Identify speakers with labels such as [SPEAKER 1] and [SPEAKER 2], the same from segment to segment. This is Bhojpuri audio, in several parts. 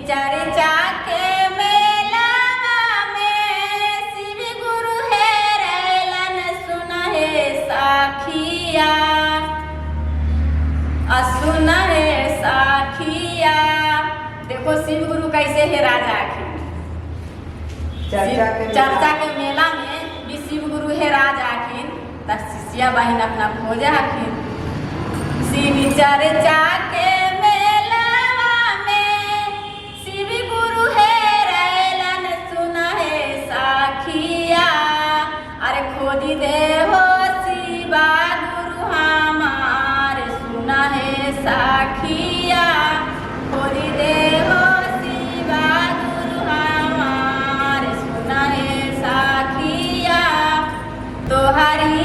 [SPEAKER 1] चर्चा के मेलावा में शिव गुरु है रैलन सुना है साखिया, सुना है साखिया। देखो शिव गुरु कैसे है राजा आखिर, चर्चा के मेला में भी शिव गुरु है राजा आखिर, तब शिष्या बहन अपना खोजा आखिर। शिव चर्चा के मेलावा में शिव गुरु है रैलन सुना है साखिया। अरे खोजी दे हो शिवा गुरु हमार सुना है साखिया, खोजी दे हो शिवा गुरु हमार सुना है साखिया। तोहरी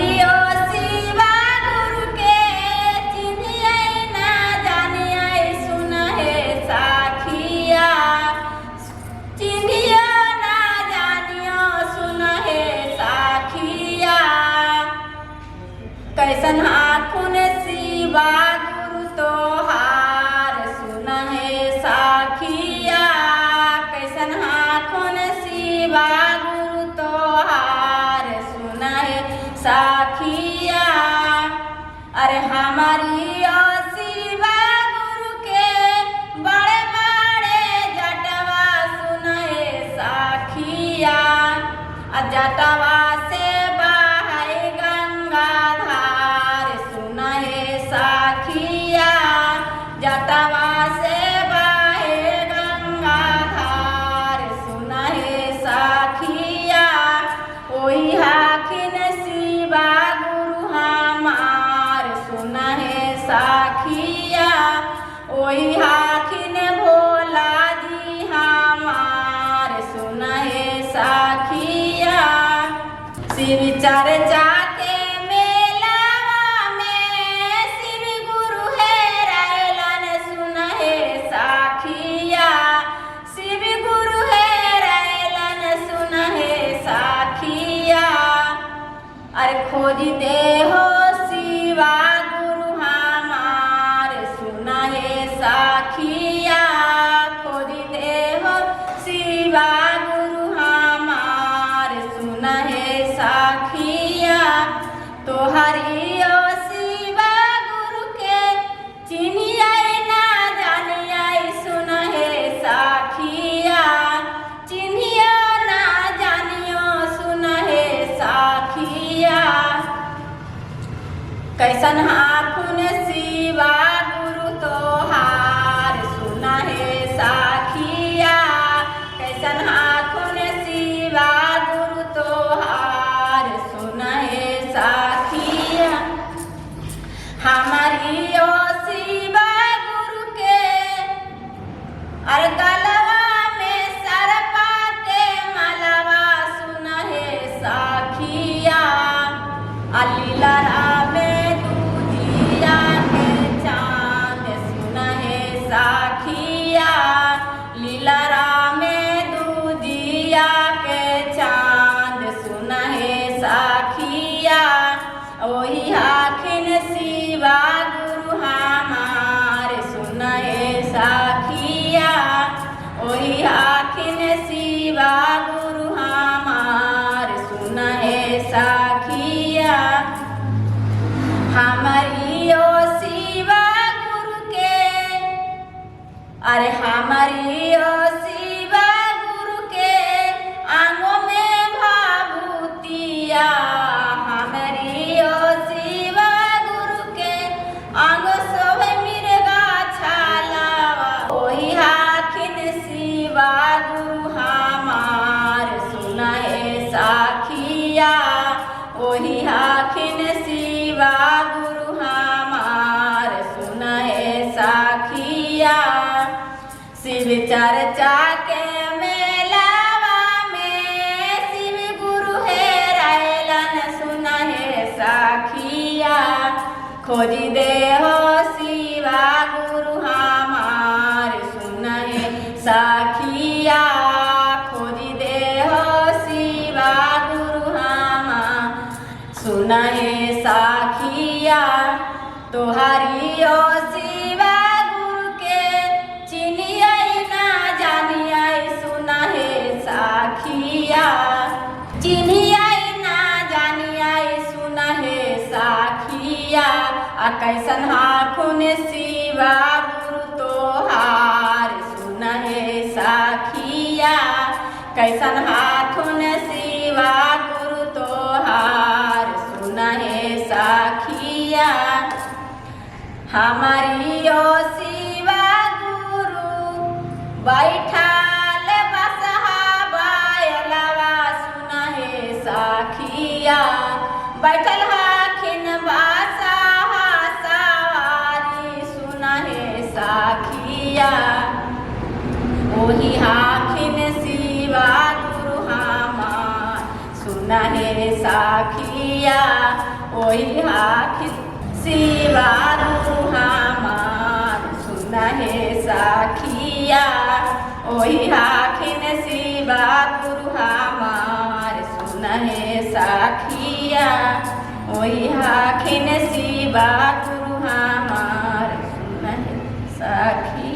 [SPEAKER 1] कैसन आखुन शिवा गुरु तोहार सुना है साखिया, कैसन आखुन शिवा गुरु तोहार सुना है साखिया। अरे हमारी शिवा गुरु के बड़े बड़े जटवा सुना है साखिया, जटवा से जटवा से बहे गंगाधार सुना है साखिया। ओही हाखिन शिवा गुरु हमार सुना है साखिया, ओही हाखिन भोला जी हमार सुना है साखिया। शिव चर्चा खोजी दे हो शिवा गुरु हमार सुना है साखिया, खोजी दे हो शिवा गुरु हमार सुना है साखिया। तोहरी शिवा गुरु के चिनिया ना जानिया सुना है साखिया, चिन्हिया ना जानियो सुना है साखिया। कैसन आखुन शिवा गुरु तोहार सुना है साखिया, कैसन आखुन शिवा गुरु तोहार सुना है साखिया। हमारी शिवा गुरु के अरे गलवा में सरपा के मलवा सुना है साखिया, अलीला लीला में दूजिया के चांद सुना है साखिया। ओही हाखिन शिवा गुरु हमार सुना है साखिया, ओही हाखिन शिवा गुरु हमार सुना है साखिया। हमारी शिवा गुरु के अरे हमारी शिवा गुरु के आंगों में भाभूतिया, हमारी शिवा गुरु के आंग सोहे मिर्गा छालावा। ओही हाखिन शिवा गुरु हमार सुना है साखिया, ओही हाखिन शिवा गुरु हमार सुना है साखिया। शिव चर्चा के मेलावा में शिव गुरु है रैलन सुना है साखिया, खोजी दे हो शिवा गुरु हमार सुना है साखिया, खोजी दे हो शिवा गुरु हमार सुना है साखिया। तोहारी शिवा गुरु के चिनिया ना जान कैसन हाखुन शिवा गुरु तोहार सुन हे साखिया कैसन हाथुन शिवा गुरु तोहार सुन हे साखिया हमारी ओ शिवा गुरु बैठाल बसहा बायलवा सुन हे साखिया बैठल हाखिन बासहा सवारी सुन हे साखिया ओही हाखिन शिवा गुरु हमार सुन हे साखिया ओही हाखिन शिवा गुरु हमार सुन हे साखिया ओही हाखिन शिवा गुरु हमार सुन हे साखिया ओही हाखिन शिवा गुरु हमार सुन हे साखिया।